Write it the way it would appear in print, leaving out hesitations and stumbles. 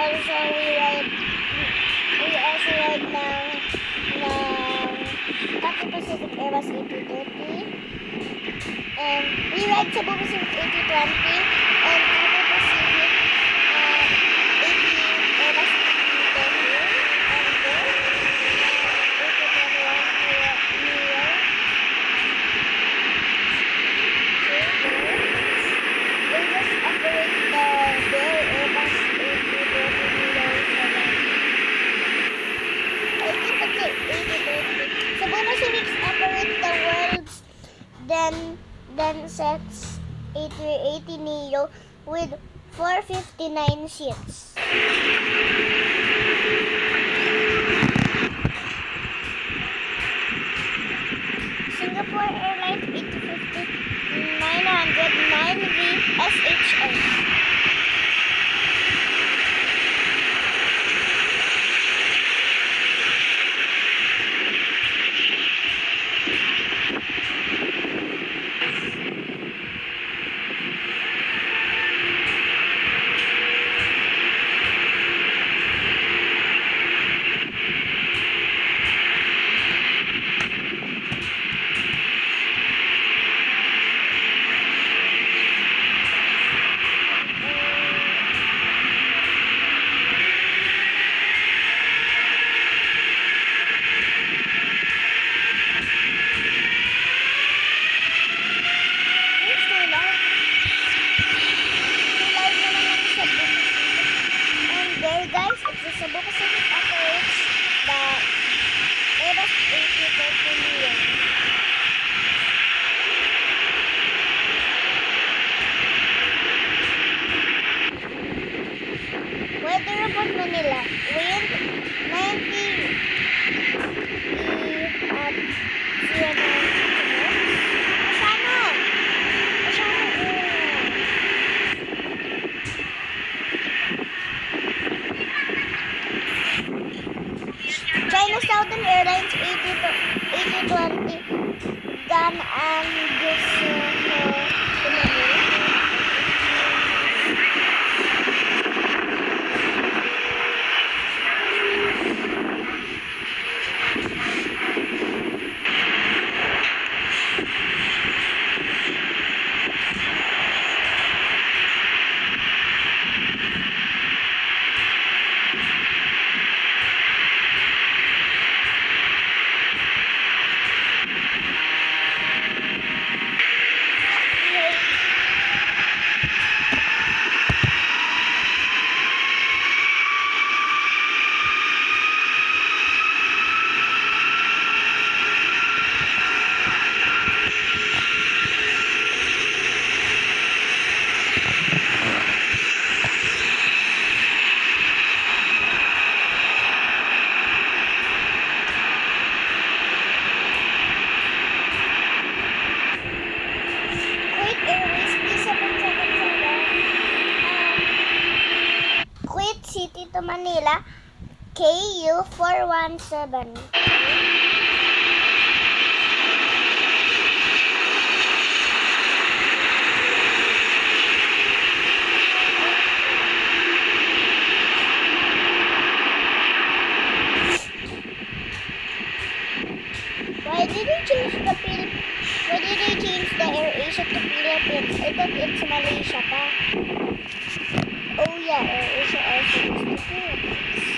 also ng Cathay Pacific Airbus A330. And we ride Cebu Pacific A320 and Cathay Pacific Airbus A330 and then A321 Neo. They just operate their Airbus A330 Neo 7. I think it's A330. Cebu Pacific operates the world's then sets A380 Neo with 459 seats. Singapore Airlines A350-900 9V SHA. Cebu Pacific operates the Airbus A330 Neo. Weather report Manila. Wind 90 at 09. China Southern Airlines A320 Gan and City to Manila, KU 417. Why did they change the AirAsia to Philippines? I thought it's Malaysia pa. Oh yeah, AirAsia also goes to Philippines.